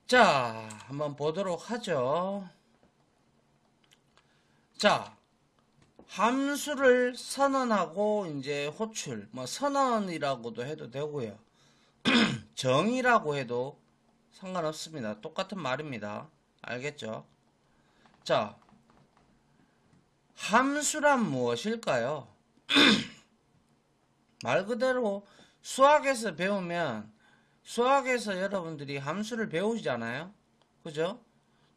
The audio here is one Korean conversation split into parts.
자, 한번 보도록 하죠. 자, 함수를 선언하고 이제 호출, 뭐 선언이라고도 해도 되고요. 정의라고 해도 상관없습니다. 똑같은 말입니다. 알겠죠? 자, 함수란 무엇일까요? 말 그대로 수학에서 배우면 수학에서 여러분들이 함수를 배우시잖아요. 그죠?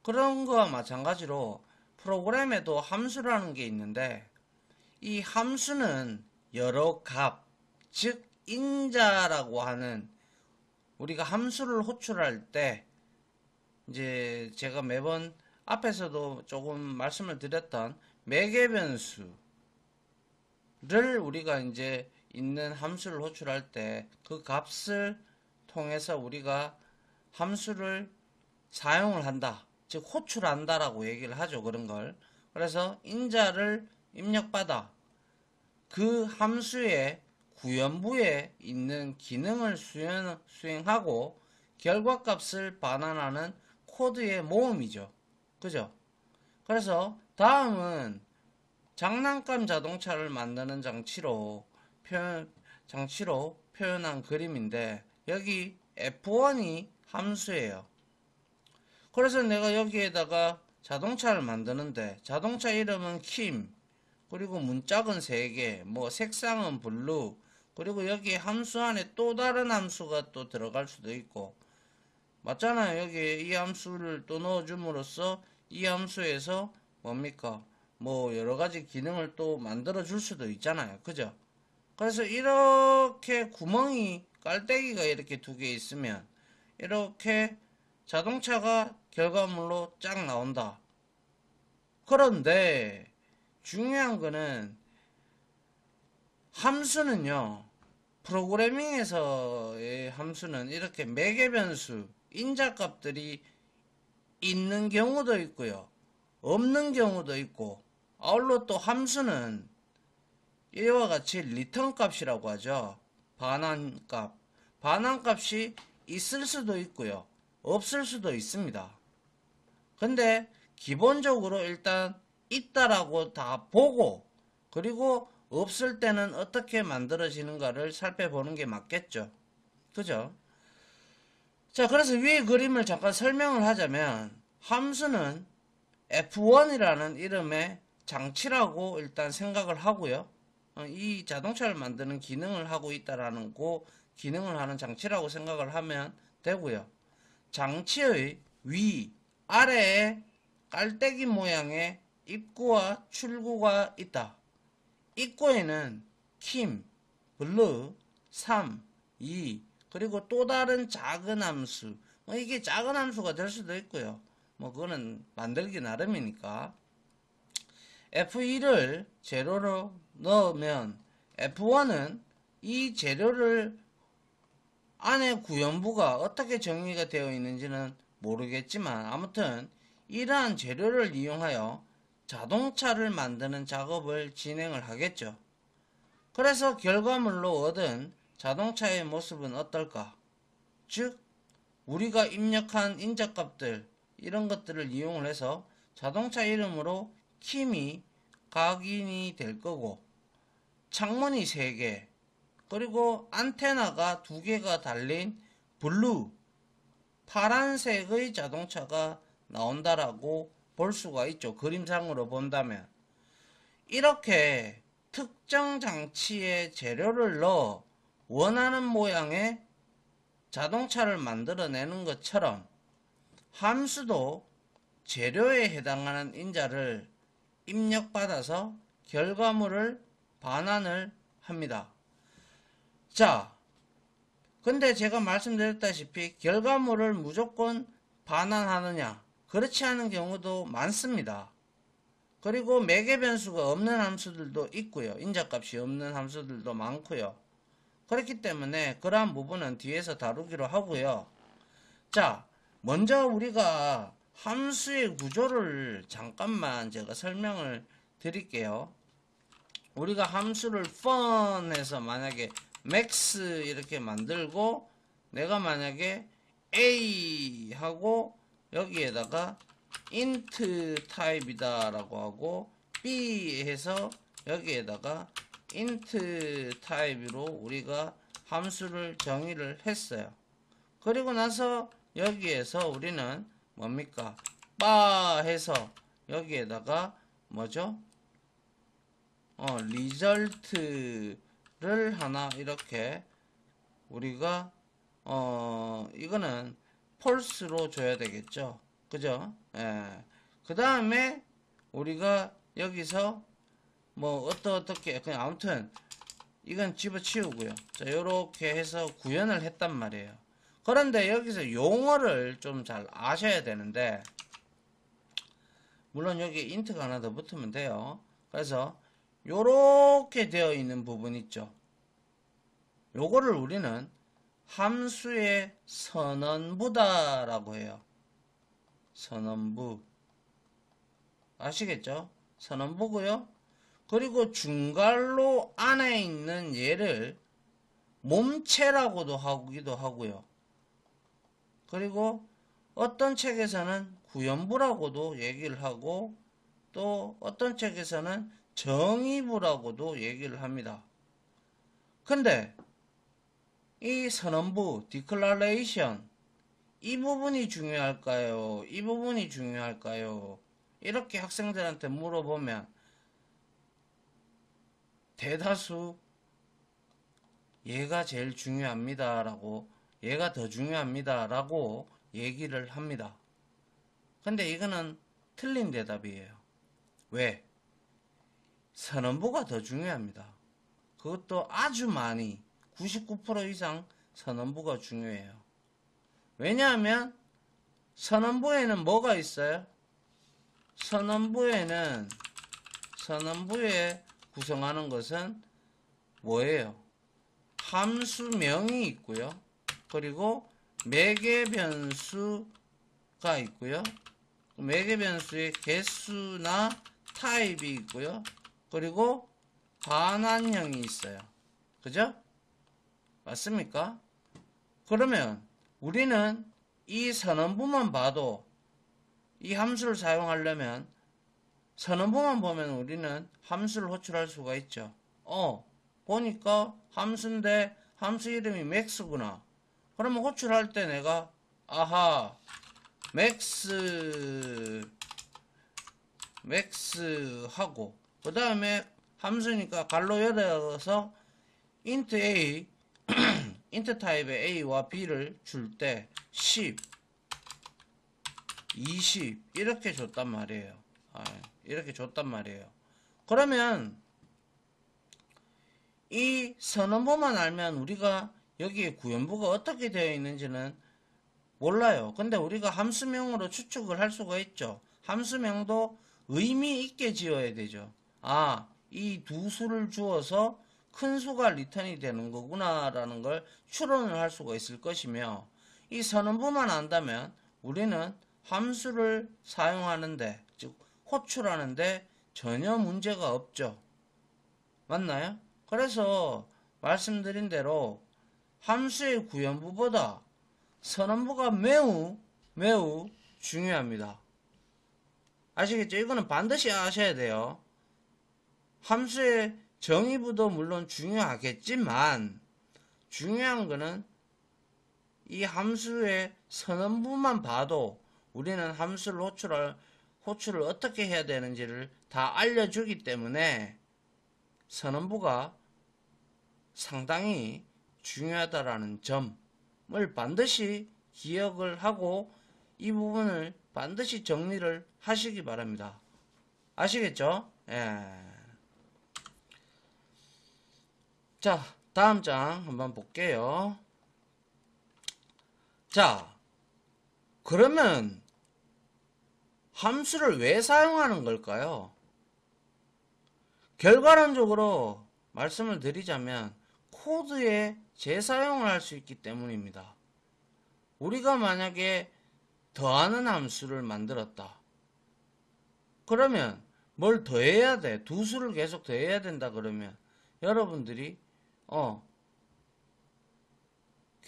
그런 거와 마찬가지로 프로그램에도 함수라는 게 있는데 이 함수는 여러 값, 즉 인자라고 하는 우리가 함수를 호출할 때 이제 제가 매번 앞에서도 조금 말씀을 드렸던 매개변수를 우리가 이제 있는 함수를 호출할 때 그 값을 통해서 우리가 함수를 사용을 한다. 즉 호출한다라고 얘기를 하죠. 그런 걸. 그래서 인자를 입력받아 그 함수의 구현부에 있는 기능을 수행하고 결과값을 반환하는 코드의 모음이죠. 그죠? 그래서 다음은 장난감 자동차를 만드는 장치로 표현한 그림인데 여기 F1이 함수예요. 그래서 내가 여기에다가 자동차를 만드는데 자동차 이름은 킴, 그리고 문짝은 3개, 뭐 색상은 블루, 그리고 여기 함수 안에 또 다른 함수가 또 들어갈 수도 있고 맞잖아요. 여기 이 함수를 또 넣어줌으로써 이 함수에서 뭡니까? 뭐 여러가지 기능을 또 만들어 줄 수도 있잖아요. 그죠? 그래서 이렇게 구멍이 깔때기가 이렇게 2개 있으면 이렇게 자동차가 결과물로 쫙 나온다. 그런데 중요한 거는 함수는요. 프로그래밍에서의 함수는 이렇게 매개변수, 인자값들이 있는 경우도 있고요. 없는 경우도 있고 아울러 또 함수는 이와 같이 리턴 값이라고 하죠. 반환값. 반환값이 있을 수도 있고요. 없을 수도 있습니다. 근데 기본적으로 일단 있다라고 다 보고 그리고 없을 때는 어떻게 만들어지는가를 살펴보는 게 맞겠죠. 그죠? 자, 그래서 위의 그림을 잠깐 설명을 하자면 함수는 F1이라는 이름의 장치라고 일단 생각을 하고요. 이 자동차를 만드는 기능을 하고 있다라는 거 기능을 하는 장치라고 생각을 하면 되고요. 장치의 위, 아래에 깔때기 모양의 입구와 출구가 있다. 입구에는 킴, 블루, 3, 2, 그리고 또 다른 작은 함수. 이게 작은 함수가 될 수도 있고요. 그거는 만들기 나름이니까. F2를 재료로 넣으면 F1은 이 재료를 안에 구현부가 어떻게 정의가 되어 있는지는 모르겠지만 아무튼 이러한 재료를 이용하여 자동차를 만드는 작업을 진행을 하겠죠. 그래서 결과물로 얻은 자동차의 모습은 어떨까? 즉 우리가 입력한 인자값들 이런 것들을 이용을 해서 자동차 이름으로 킴이 각인이 될 거고 창문이 3개 그리고 안테나가 2개가 달린 블루 파란색의 자동차가 나온다라고 볼 수가 있죠. 그림상으로 본다면 이렇게 특정 장치에 재료를 넣어 원하는 모양의 자동차를 만들어내는 것처럼 함수도 재료에 해당하는 인자를 입력받아서 결과물을 반환을 합니다. 자, 근데 제가 말씀드렸다시피 결과물을 무조건 반환하느냐? 그렇지 않은 경우도 많습니다. 그리고 매개변수가 없는 함수들도 있고요. 인자값이 없는 함수들도 많고요. 그렇기 때문에 그러한 부분은 뒤에서 다루기로 하고요. 자, 먼저 우리가 함수의 구조를 잠깐만 제가 설명을 드릴게요. 우리가 함수를 fun해서 만약에 max 이렇게 만들고 내가 만약에 A 하고 여기에다가 int 타입이다 라고 하고 B 해서 여기에다가 int 타입으로 우리가 함수를 정의를 했어요. 그리고 나서 여기에서 우리는 뭡니까? 바 해서 여기에다가 뭐죠? 리절트를 하나 이렇게 우리가 이거는 폴스로 줘야 되겠죠. 그죠? 예. 그 다음에 우리가 여기서 뭐 어떻게 그냥 아무튼 이건 집어치우고요. 자, 요렇게 해서 구현을 했단 말이에요. 그런데 여기서 용어를 좀 잘 아셔야 되는데, 물론 여기 인트가 하나 더 붙으면 돼요. 그래서 요렇게 되어 있는 부분 있죠. 요거를 우리는 함수의 선언부다 라고 해요. 선언부. 아시겠죠? 선언부고요. 그리고 중괄호 안에 있는 얘를 몸체라고도 하기도 하고요. 그리고 어떤 책에서는 구연부라고도 얘기를 하고 또 어떤 책에서는 정의부라고도 얘기를 합니다. 근데 이 선언부, declaration 이 부분이 중요할까요? 이 부분이 중요할까요? 이렇게 학생들한테 물어보면 대다수 얘가 제일 중요합니다 라고, 얘가 더 중요합니다 라고 얘기를 합니다. 근데 이거는 틀린 대답이에요. 왜? 선언부가 더 중요합니다. 그것도 아주 많이 99% 이상 선언부가 중요해요. 왜냐하면 선언부에는 뭐가 있어요? 선언부에 구성하는 것은 뭐예요? 함수명이 있고요. 그리고 매개 변수가 있고요. 매개 변수의 개수나 타입이 있고요. 그리고 반환형이 있어요. 그죠? 맞습니까? 그러면 우리는 이 선언부만 봐도 이 함수를 사용하려면 선언부만 보면 우리는 함수를 호출할 수가 있죠. 보니까 함수인데 함수 이름이 max구나. 그러면 호출할 때 내가 아하 max 하고 그 다음에 함수니까 갈로 열어서 int a int 타입의 a와 b를 줄 때 10 20 이렇게 줬단 말이에요. 이렇게 줬단 말이에요. 그러면 이 선언부만 알면 우리가 여기에 구현부가 어떻게 되어 있는지는 몰라요. 근데 우리가 함수명으로 추측을 할 수가 있죠. 함수명도 의미 있게 지어야 되죠. 이 두 수를 주어서 큰 수가 리턴이 되는 거구나 라는 걸 추론을 할 수가 있을 것이며, 이 선언부만 안다면 우리는 함수를 사용하는데, 즉 호출하는데 전혀 문제가 없죠. 맞나요? 그래서 말씀드린 대로 함수의 구현부보다 선언부가 매우 중요합니다. 아시겠죠? 이거는 반드시 아셔야 돼요. 함수의 정의부도 물론 중요하겠지만 중요한 거는 이 함수의 선언부만 봐도 우리는 함수를 호출을 어떻게 해야 되는지를 다 알려주기 때문에 선언부가 상당히 중요하다라는 점을 반드시 기억을 하고 이 부분을 반드시 정리를 하시기 바랍니다. 아시겠죠? 예. 자, 다음 장 한번 볼게요. 자, 그러면 함수를 왜 사용하는 걸까요? 결과론적으로 말씀을 드리자면 코드에 재사용을 할 수 있기 때문입니다. 우리가 만약에 더하는 함수를 만들었다. 그러면 뭘 더해야 돼? 두 수를 계속 더해야 된다 그러면 여러분들이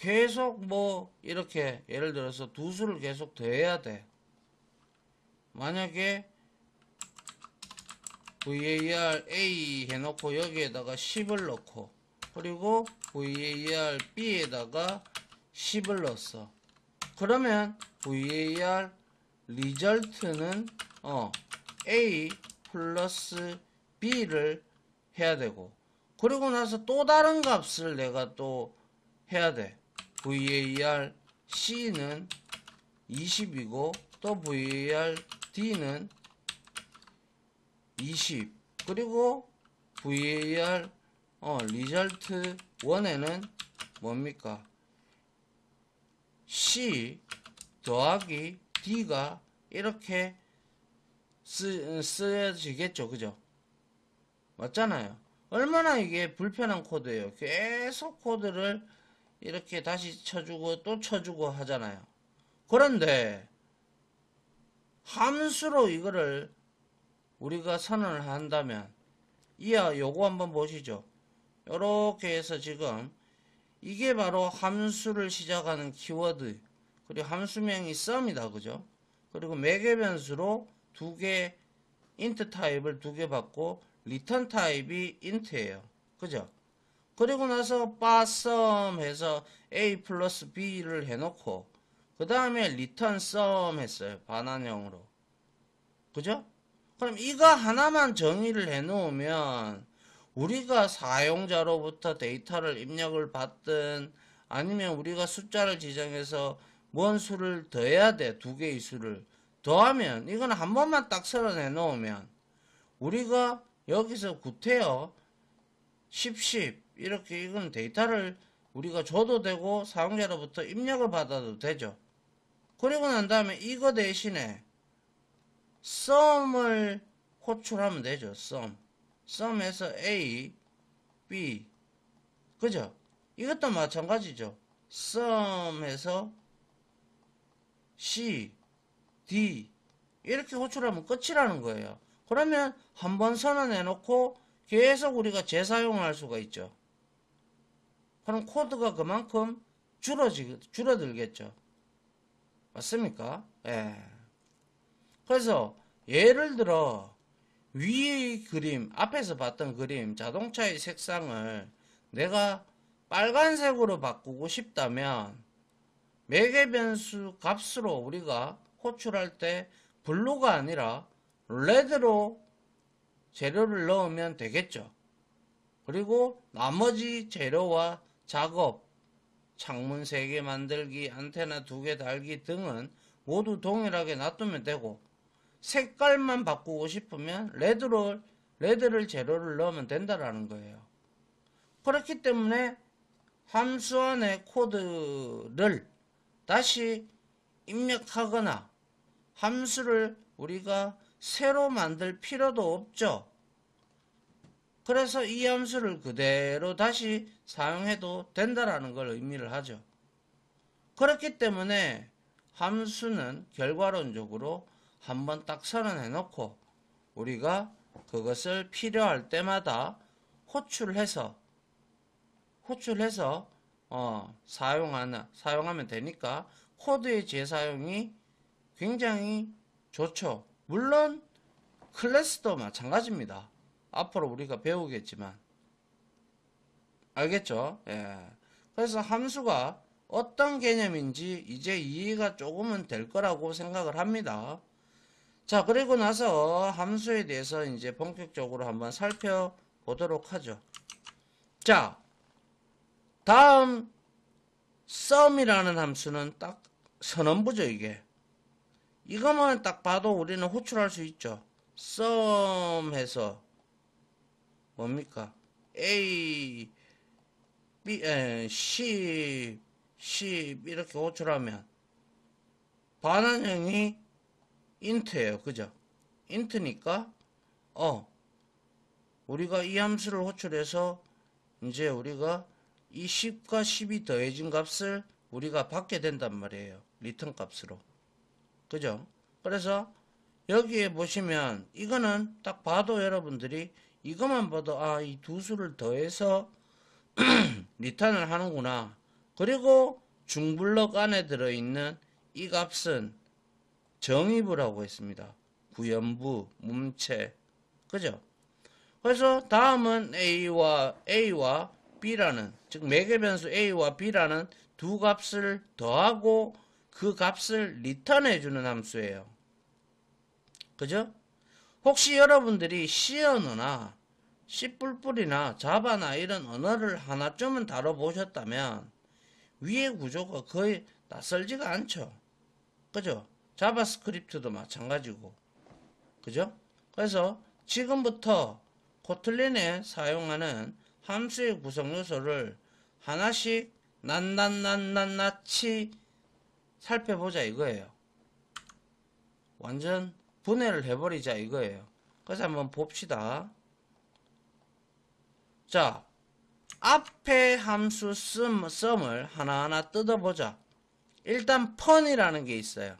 계속 뭐 이렇게 예를 들어서 두 수를 계속 더해야 돼. 만약에 var a 해놓고 여기에다가 10을 넣고 그리고 var b에다가 10을 넣었어. 그러면 var 리절트는 a 플러스 b를 해야 되고, 그리고 나서 또 다른 값을 내가 또 해야 돼. var c는 20이고 또 var d는 20, 그리고 var 리절트 1에는 뭡니까? c 더하기 d가 이렇게 쓰여지겠죠. 그죠? 맞잖아요. 얼마나 이게 불편한 코드예요. 계속 코드를 이렇게 다시 쳐주고 또 쳐주고 하잖아요. 그런데 함수로 이거를 우리가 선언을 한다면, 요거 한번 보시죠. 요렇게 해서 지금 이게 바로 함수를 시작하는 키워드, 그리고 함수명이 sum이다. 그죠? 그리고 매개 변수로 두 개 int 타입을 두 개 받고 리턴 타입이 int예요. 그죠? 그리고 나서 sum 해서 a 플러스 b를 해놓고 그 다음에 리턴 sum 했어요. 반환형으로. 그죠? 그럼 이거 하나만 정의를 해 놓으면 우리가 사용자로부터 데이터를 입력을 받든 아니면 우리가 숫자를 지정해서 뭔 수를 더해야 돼. 두 개의 수를 더하면, 이건 한 번만 딱 설어내 놓으면 우리가 여기서 구태여 10 이렇게 이건 데이터를 우리가 줘도 되고 사용자로부터 입력을 받아도 되죠. 그리고 난 다음에 이거 대신에 sum을 호출하면 되죠. sum에서 a, b, 그죠? 이것도 마찬가지죠. sum에서 c, d 이렇게 호출하면 끝이라는 거예요. 그러면 한번 선언해 놓고 계속 우리가 재사용할 수가 있죠. 그럼 코드가 그만큼 줄어들겠죠. 맞습니까? 예. 그래서 예를 들어 위의 그림, 앞에서 봤던 그림, 자동차의 색상을 내가 빨간색으로 바꾸고 싶다면 매개 변수 값으로 우리가 호출할 때 블루가 아니라 레드로 재료를 넣으면 되겠죠. 그리고 나머지 재료와 작업, 창문 3개 만들기, 안테나 2개 달기 등은 모두 동일하게 놔두면 되고, 색깔만 바꾸고 싶으면 레드를 재료를 넣으면 된다라는 거예요. 그렇기 때문에 함수 안에 코드를 다시 입력하거나 함수를 우리가 새로 만들 필요도 없죠. 그래서 이 함수를 그대로 다시 사용해도 된다라는 걸 의미를 하죠. 그렇기 때문에 함수는 결과론적으로 한번 딱 선언해 놓고 우리가 그것을 필요할 때마다 호출해서 사용하면 되니까 코드의 재사용이 굉장히 좋죠. 물론 클래스도 마찬가지입니다. 앞으로 우리가 배우겠지만 알겠죠? 예. 그래서 함수가 어떤 개념인지 이제 이해가 조금은 될 거라고 생각을 합니다. 자, 그리고 나서 함수에 대해서 이제 본격적으로 한번 살펴보도록 하죠. 자, 다음 sum이라는 함수는 딱 선언부죠. 이거만 딱 봐도 우리는 호출할 수 있죠. sum 해서 뭡니까? A, B, C 이렇게 호출하면 반환형이 int예요. 그죠? int니까 우리가 이 함수를 호출해서 이제 우리가 이 10과 10이 더해진 값을 우리가 받게 된단 말이에요. 리턴 값으로. 그죠? 그래서 여기에 보시면 이거는 딱 봐도 여러분들이 이것만 봐도 이 두 수를 더해서 리턴을 하는구나 그리고 중블럭 안에 들어있는 이 값은 정의부를 하고 있습니다. 구연부, 문체, 그죠? 그래서 다음은 A와 B라는, 즉 매개 변수 A와 B라는 두 값을 더하고 그 값을 리턴해주는 함수예요. 그죠? 혹시 여러분들이 C 언어나 C++이나 자바나 이런 언어를 하나쯤은 다뤄보셨다면 위의 구조가 거의 낯설지가 않죠. 그죠? 자바스크립트도 마찬가지고. 그죠? 그래서 지금부터 코틀린에 사용하는 함수의 구성 요소를 하나씩 낱낱낱낱낱이 살펴보자 이거예요. 완전 분해를 해버리자 이거예요. 그래서 한번 봅시다. 자, 앞에 함수 sum을 하나하나 뜯어보자. 일단 fun이라는 게 있어요.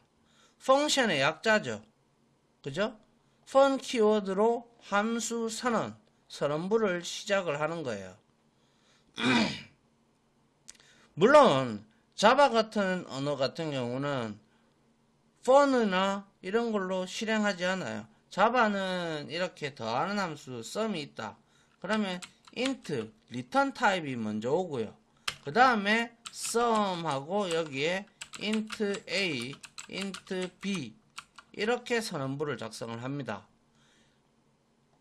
펑션의 약자죠. 그죠? fun 키워드로 함수 선언부를 시작을 하는 거예요. 물론 자바 같은 언어 같은 경우는 fun이나 이런 걸로 실행하지 않아요. 자바는 이렇게 더하는 함수 sum이 있다. 그러면 int, return 타입이 먼저 오고요. 그 다음에 sum하고 여기에 int a, int b 이렇게 선언부를 작성을 합니다.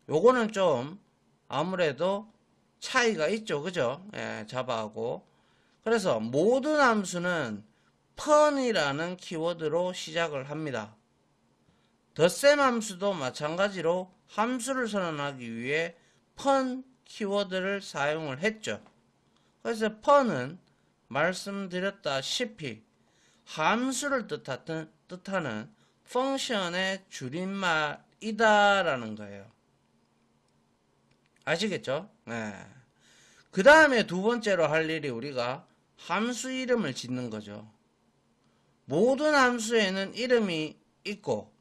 요거는 좀 아무래도 차이가 있죠. 그죠? 예, 자바하고. 그래서 모든 함수는 fun이라는 키워드로 시작을 합니다. 덧셈 함수도 마찬가지로 함수를 선언하기 위해 fun 키워드를 사용을 했죠. 그래서 fun은 말씀드렸다시피 함수를 뜻하는 펑션의 줄임말이다라는 거예요. 아시겠죠? 네. 그 다음에 두 번째로 할 일이 우리가 함수 이름을 짓는 거죠. 모든 함수에는 이름이 있고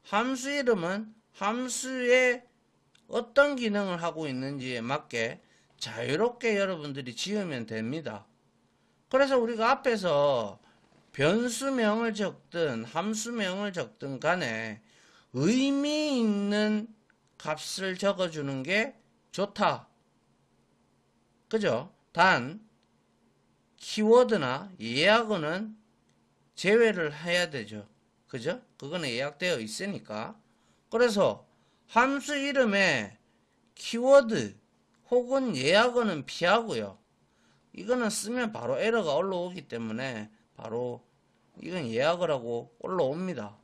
함수 이름은 함수의 어떤 기능을 하고 있는지에 맞게 자유롭게 여러분들이 지으면 됩니다. 그래서 우리가 앞에서 변수명을 적든 함수명을 적든 간에 의미 있는 값을 적어주는 게 좋다. 그죠? 단 키워드나 예약어는 제외를 해야 되죠. 그죠? 그거는 예약되어 있으니까. 그래서 함수 이름에 키워드 혹은 예약어는 피하고요. 이거는 쓰면 바로 에러가 올라오기 때문에 바로 이건 예약어라고 올라옵니다.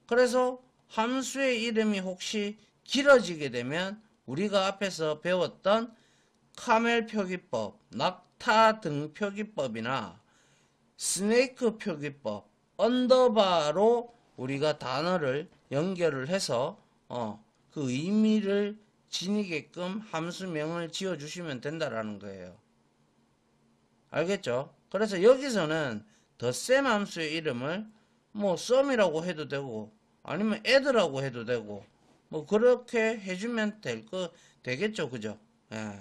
그래서 함수의 이름이 혹시 길어지게 되면 우리가 앞에서 배웠던 카멜 표기법, 낙타 등 표기법이나 스네이크 표기법, 언더바로 우리가 단어를 연결을 해서 그 의미를 지니게끔 함수명을 지어주시면 된다라는 거예요. 알겠죠? 그래서 여기서는 덧셈 함수의 이름을 뭐 sum이라고 해도 되고 아니면 add라고 해도 되고 뭐 그렇게 해주면 되겠죠. 그죠? 예.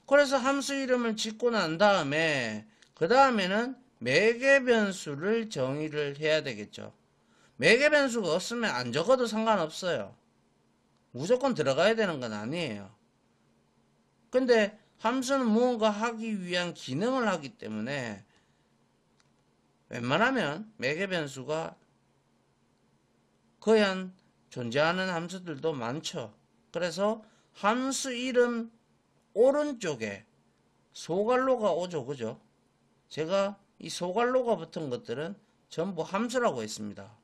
그래서 함수 이름을 짓고 난 다음에 그 다음에는 매개 변수를 정의를 해야 되겠죠. 매개 변수가 없으면 안 적어도 상관없어요. 무조건 들어가야 되는 건 아니에요. 근데 함수는 무언가 하기 위한 기능을 하기 때문에 웬만하면 매개 변수가 거의 한 존재하는 함수들도 많죠. 그래서 함수 이름 오른쪽에 소괄호가 오죠. 그죠? 제가 이 소괄호가 붙은 것들은 전부 함수라고 했습니다.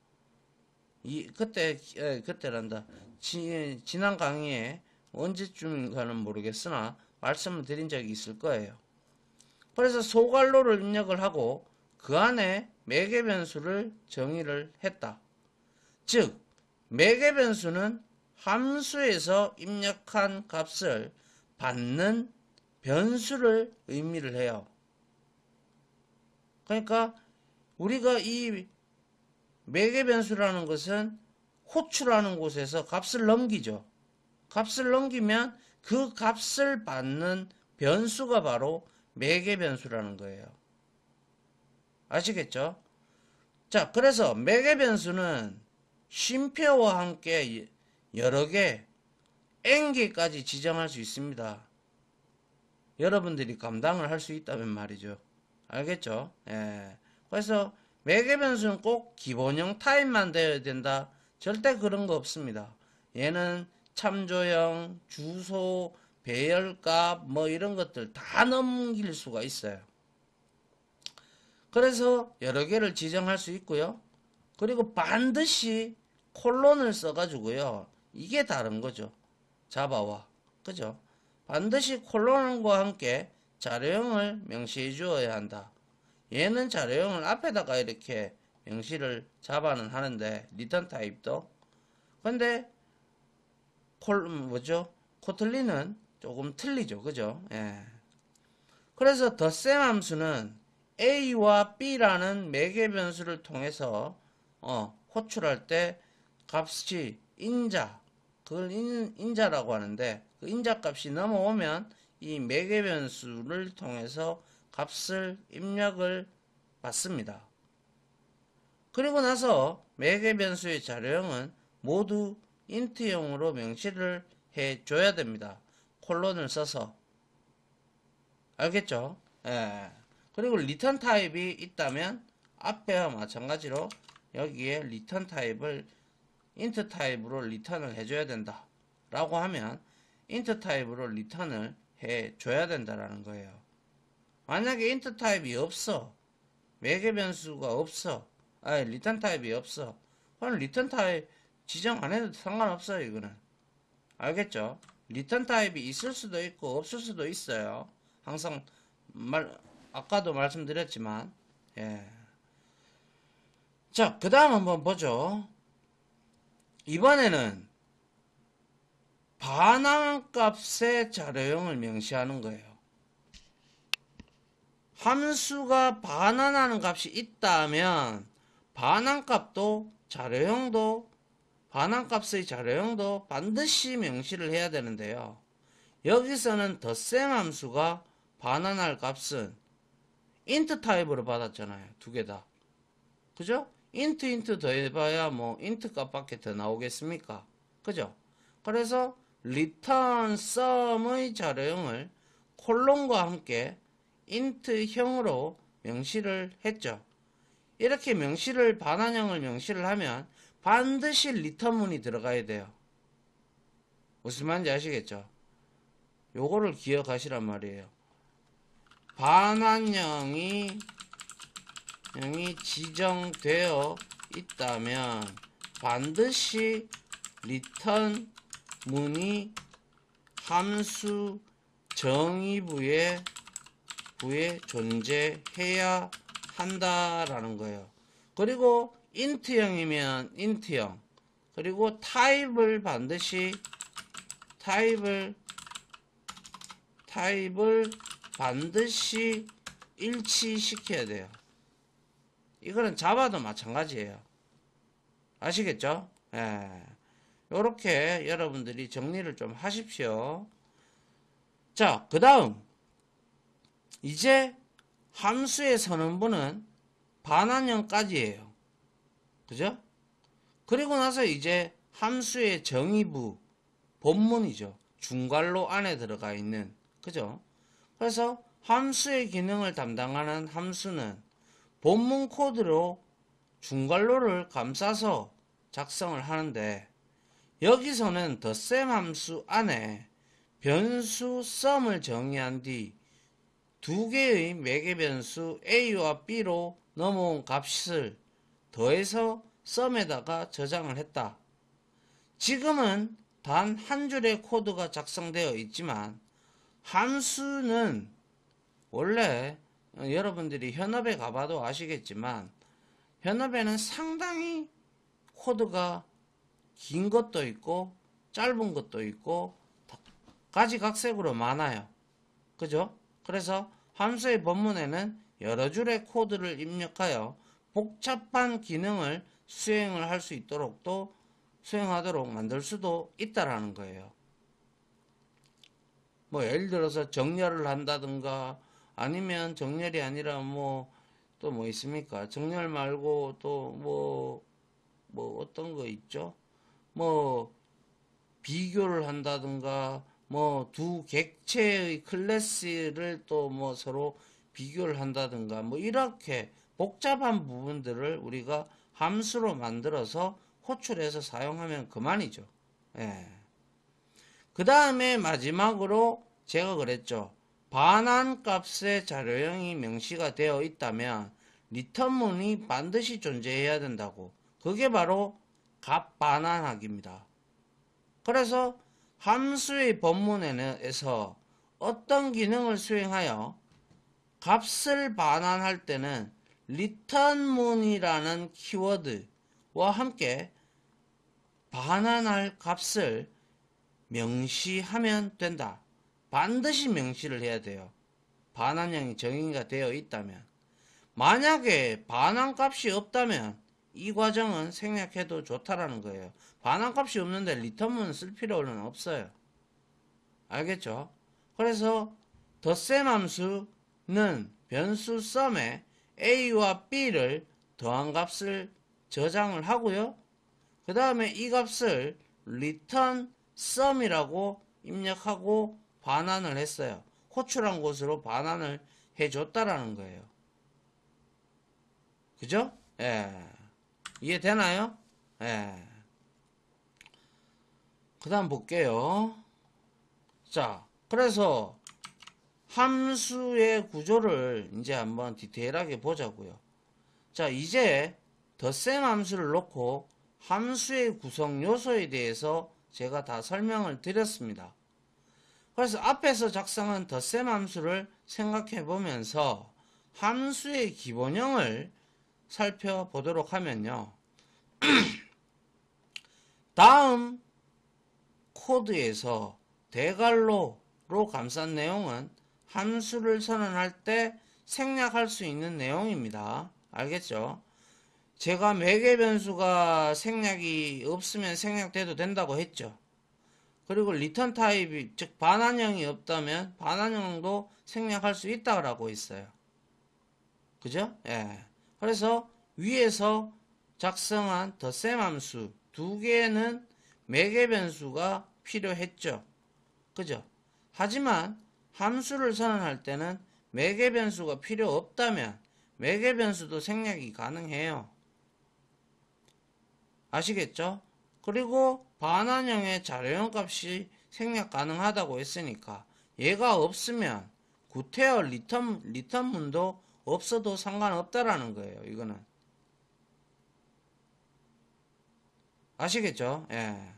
그때란다. 지난 강의에 언제쯤인가는 모르겠으나 말씀을 드린 적이 있을 거예요. 그래서 소괄호를 입력을 하고 그 안에 매개 변수를 정의를 했다. 즉 매개 변수는 함수에서 입력한 값을 받는 변수를 의미를 해요. 그러니까 우리가 이 매개 변수라는 것은 호출하는 곳에서 값을 넘기죠. 값을 넘기면 그 값을 받는 변수가 바로 매개 변수라는 거예요. 아시겠죠? 자, 그래서 매개 변수는 쉼표와 함께 여러 개, n개까지 지정할 수 있습니다. 여러분들이 감당을 할 수 있다면 말이죠. 알겠죠? 예. 그래서 매개 변수는 꼭 기본형 타입만 되어야 된다. 절대 그런 거 없습니다. 얘는 참조형, 주소, 배열값 뭐 이런 것들 다 넘길 수가 있어요. 그래서 여러 개를 지정할 수 있고요. 그리고 반드시 콜론을 써가지고요. 이게 다른 거죠. 자바와. 그죠? 반드시 콜론과 함께 자료형을 명시해 주어야 한다. 얘는 자료형을 앞에다가 이렇게 명시를 자바는 하는데 리턴 타입도. 근데 코틀린은 조금 틀리죠. 그죠? 예. 그래서 덧셈 함수는 A와 B라는 매개 변수를 통해서 호출할 때 값이 인자, 그걸 인자라고 하는데 그 인자 값이 넘어오면 이 매개 변수를 통해서 값을 입력을 받습니다. 그리고 나서 매개 변수의 자료형은 모두 인트형으로 명시를 해줘야 됩니다. 콜론을 써서. 알겠죠? 예. 그리고 리턴 타입이 있다면 앞에와 마찬가지로 여기에 리턴 타입을 인트 타입으로 리턴을 해줘야 된다 라고 하면 인트 타입으로 리턴을 해줘야 된다라는 거예요. 만약에 인트 타입이 없어, 매개 변수가 없어, 리턴 타입이 없어, 그럼 리턴 타입 지정 안 해도 상관없어요. 이거는. 알겠죠? 리턴 타입이 있을 수도 있고 없을 수도 있어요. 항상 아까도 말씀드렸지만. 예. 자, 그 다음 한번 보죠. 이번에는 반환값의 자료형을 명시하는 거예요. 함수가 반환하는 값이 있다면 반환값도 자료형도 반환값의 자료형도 반드시 명시를 해야 되는데요. 여기서는 덧셈 함수가 반환할 값은 int 타입으로 받았잖아요. 두 개 다. 그죠? int 더해봐야 뭐 int 값밖에 더 나오겠습니까? 그죠? 그래서 return sum의 자료형을 콜론과 함께 int형으로 명시를 했죠. 이렇게 반환형을 명시를 하면 반드시 리턴문이 들어가야 돼요. 무슨 말인지 아시겠죠? 요거를 기억하시란 말이에요. 반환형이 지정되어 있다면 반드시 리턴 문이 함수 정의부에 존재해야 한다라는 거예요. 그리고 int형이면 int형, 그리고 타입을 반드시 일치시켜야 돼요. 이거는 자바도 마찬가지예요. 아시겠죠? 예. 요렇게 여러분들이 정리를 좀 하십시오. 자, 그 다음 이제 함수의 선언부는 반환형까지예요. 그죠? 그리고 나서 이제 함수의 정의부, 본문이죠. 중괄호 안에 들어가 있는, 그죠? 그래서 함수의 기능을 담당하는 함수는 본문 코드로 중괄호를 감싸서 작성을 하는데, 여기서는 덧셈 함수 안에 변수 sum을 정의한 뒤 두 개의 매개 변수 a와 b로 넘어온 값을 더해서 sum에다가 저장을 했다. 지금은 단 한 줄의 코드가 작성되어 있지만 함수는 원래 여러분들이 현업에 가봐도 아시겠지만 현업에는 상당히 코드가 긴 것도 있고 짧은 것도 있고 가지각색으로 많아요. 그죠? 그래서 함수의 본문에는 여러 줄의 코드를 입력하여 복잡한 기능을 수행을 할 수 있도록 또 수행하도록 만들 수도 있다라는 거예요. 뭐 예를 들어서 정렬을 한다든가 아니면 정렬이 아니라 뭐 또 뭐 있습니까? 정렬 말고 또 뭐 어떤 거 있죠? 뭐 비교를 한다든가 뭐 두 객체의 클래스를 또 뭐 서로 비교를 한다든가 뭐 이렇게 복잡한 부분들을 우리가 함수로 만들어서 호출해서 사용하면 그만이죠. 예. 그 다음에 마지막으로 제가 그랬죠. 반환값의 자료형이 명시가 되어 있다면 리턴문이 반드시 존재해야 된다고. 그게 바로 값 반환하기입니다. 그래서 함수의 본문에서 어떤 기능을 수행하여 값을 반환할 때는 리턴문이라는 키워드와 함께 반환할 값을 명시하면 된다. 반드시 명시를 해야 돼요. 반환형이 정의가 되어 있다면. 만약에 반환값이 없다면 이 과정은 생략해도 좋다라는 거예요. 반환값이 없는데 리턴문 쓸 필요는 없어요. 알겠죠? 그래서 덧셈 함수는 변수 썸에 a와 b를 더한 값을 저장을 하고요. 그 다음에 이 값을 return sum이라고 입력하고 반환을 했어요. 호출한 곳으로 반환을 해줬다라는 거예요. 그죠? 예. 이해되나요? 예. 그 다음 볼게요. 자, 그래서 함수의 구조를 이제 한번 디테일하게 보자고요. 자, 이제 덧셈 함수를 놓고 함수의 구성 요소에 대해서 제가 다 설명을 드렸습니다. 그래서 앞에서 작성한 덧셈 함수를 생각해 보면서 함수의 기본형을 살펴보도록 하면요. 다음 코드에서 대괄호로 감싼 내용은 함수를 선언할 때 생략할 수 있는 내용입니다. 알겠죠? 제가 매개 변수가 생략이 없으면 생략돼도 된다고 했죠. 그리고 리턴 타입이 즉 반환형이 없다면 반환형도 생략할 수 있다고 했어요. 그죠? 예. 그래서 위에서 작성한 덧셈 함수 두 개는 매개 변수가 필요했죠. 그죠? 하지만 함수를 선언할 때는 매개 변수가 필요 없다면 매개 변수도 생략이 가능해요. 아시겠죠? 그리고 반환형의 자료형 값이 생략 가능하다고 했으니까 얘가 없으면 구태여 리턴문도 없어도 상관없다라는 거예요. 이거는 아시겠죠? 예.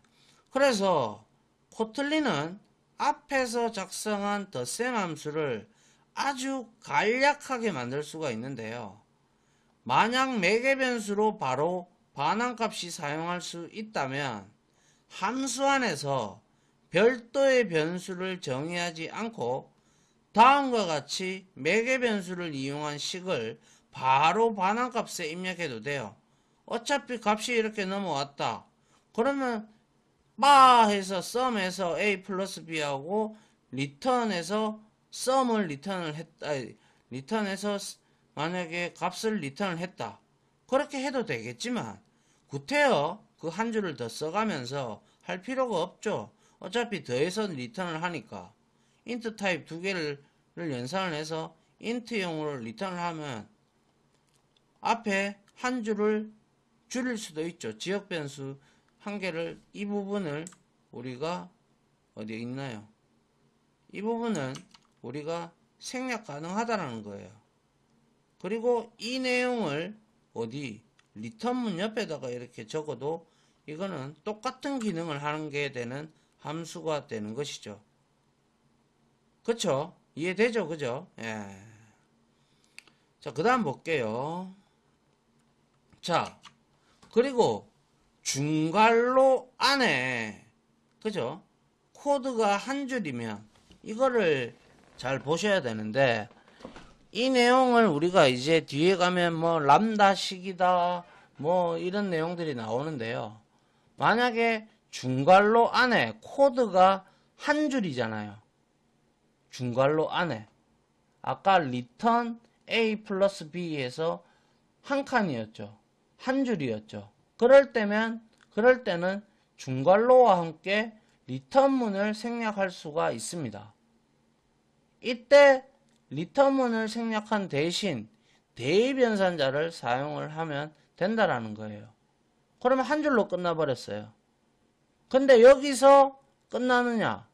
그래서 코틀린은 앞에서 작성한 덧셈 함수를 아주 간략하게 만들 수가 있는데요. 만약 매개 변수로 바로 반환값이 사용할 수 있다면 함수 안에서 별도의 변수를 정의하지 않고 다음과 같이 매개 변수를 이용한 식을 바로 반환값에 입력해도 돼요. 어차피 값이 이렇게 넘어왔다. 그러면 바 해서 썸에서 a 플러스 b하고 리턴에서 썸을 리턴을 했다. 리턴에서 만약에 값을 리턴을 했다. 그렇게 해도 되겠지만 구태여 그 한 줄을 더 써가면서 할 필요가 없죠. 어차피 더해서 리턴을 하니까 int 타입 두 개를 연산을 해서 int용으로 리턴을 하면 앞에 한 줄을 줄일 수도 있죠. 지역 변수 한 개를 이 부분을 우리가 어디에 있나요? 이 부분은 우리가 생략 가능하다는 거예요. 그리고 이 내용을 어디 리턴문 옆에다가 이렇게 적어도 이거는 똑같은 기능을 하는 게 되는 함수가 되는 것이죠. 그쵸? 이해되죠? 그죠? 예. 자, 그 다음 볼게요. 자, 그리고 중괄호 안에, 그죠? 코드가 한 줄이면 이거를 잘 보셔야 되는데, 이 내용을 우리가 이제 뒤에 가면 뭐 람다식이다 뭐 이런 내용들이 나오는데요. 만약에 중괄호 안에 코드가 한 줄이잖아요. 중괄호 안에 아까 return A 플러스 B에서 한 칸이었죠. 한 줄이었죠. 그럴 때는 중괄호와 함께 리턴문을 생략할 수가 있습니다. 이때 리턴문을 생략한 대신 대입연산자를 사용을 하면 된다라는 거예요. 그러면 한 줄로 끝나버렸어요. 근데 여기서 끝나느냐?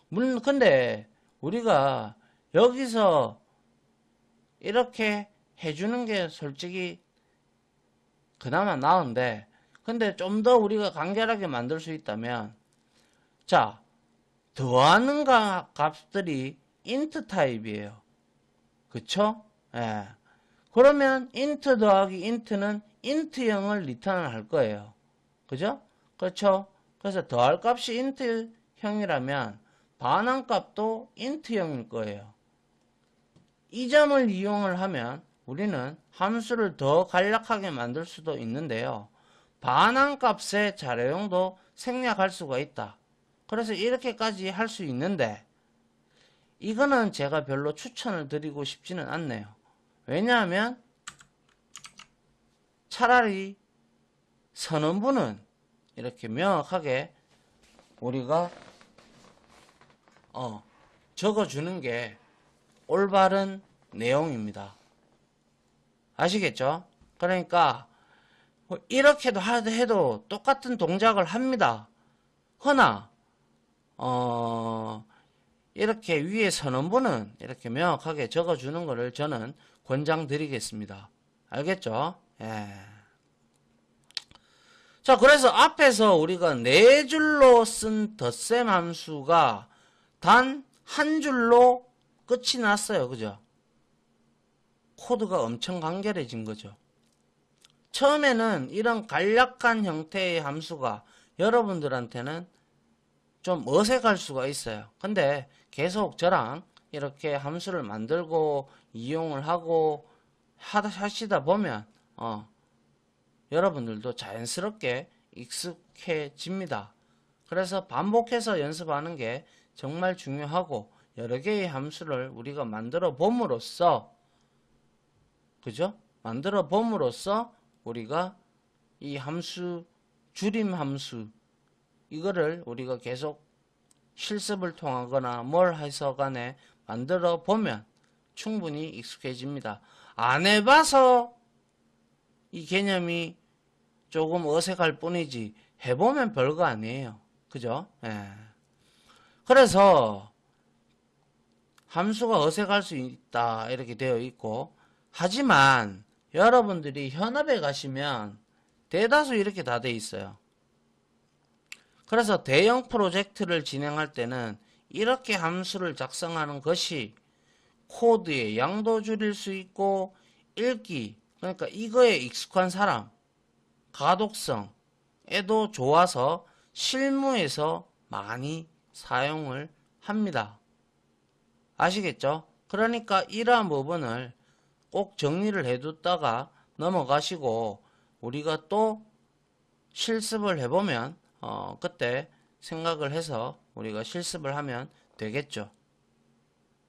물론 근데 우리가 여기서 이렇게 해주는 게 솔직히 그나마 나은데, 근데 좀 더 우리가 간결하게 만들 수 있다면, 자, 더하는 값들이 int 타입이에요. 그쵸? 예. 그러면 int 더하기 int는 int형을 리턴을 할 거예요. 그죠? 그렇죠? 그래서 더할 값이 int형이라면 반환 값도 int형일 거예요. 이 점을 이용을 하면 우리는 함수를 더 간략하게 만들 수도 있는데요. 반환 값의 자료형도 생략할 수가 있다. 그래서 이렇게까지 할 수 있는데 이거는 제가 별로 추천을 드리고 싶지는 않네요. 왜냐하면 차라리 선언부는 이렇게 명확하게 우리가 적어주는 게 올바른 내용입니다. 아시겠죠? 그러니까 이렇게도 해도 똑같은 동작을 합니다. 허나 이렇게 위에 선언부는 이렇게 명확하게 적어주는 것을 저는 권장드리겠습니다. 알겠죠? 예. 자, 그래서 앞에서 우리가 4줄로 쓴 덧셈 함수가 단 한 줄로 끝이 났어요. 그죠? 코드가 엄청 간결해진 거죠. 처음에는 이런 간략한 형태의 함수가 여러분들한테는 좀 어색할 수가 있어요. 근데 계속 저랑 이렇게 함수를 만들고 이용을 하고 하시다 보면 여러분들도 자연스럽게 익숙해집니다. 그래서 반복해서 연습하는 게 정말 중요하고 여러 개의 함수를 우리가 만들어 봄으로써 그죠? 만들어 봄으로써 우리가 이 함수 줄임 함수 이거를 우리가 계속 실습을 통하거나 뭘 해서 간에 만들어 보면 충분히 익숙해집니다. 안 해봐서 이 개념이 조금 어색할 뿐이지 해보면 별거 아니에요. 그죠? 예. 그래서 함수가 어색할 수 있다 이렇게 되어 있고, 하지만 여러분들이 현업에 가시면 대다수 이렇게 다 돼 있어요. 그래서 대형 프로젝트를 진행할 때는 이렇게 함수를 작성하는 것이 코드의 양도 줄일 수 있고 읽기, 그러니까 이거에 익숙한 사람, 가독성에도 좋아서 실무에서 많이 사용을 합니다. 아시겠죠? 그러니까 이러한 부분을 꼭 정리를 해뒀다가 넘어가시고 우리가 또 실습을 해보면 그때 생각을 해서 우리가 실습을 하면 되겠죠.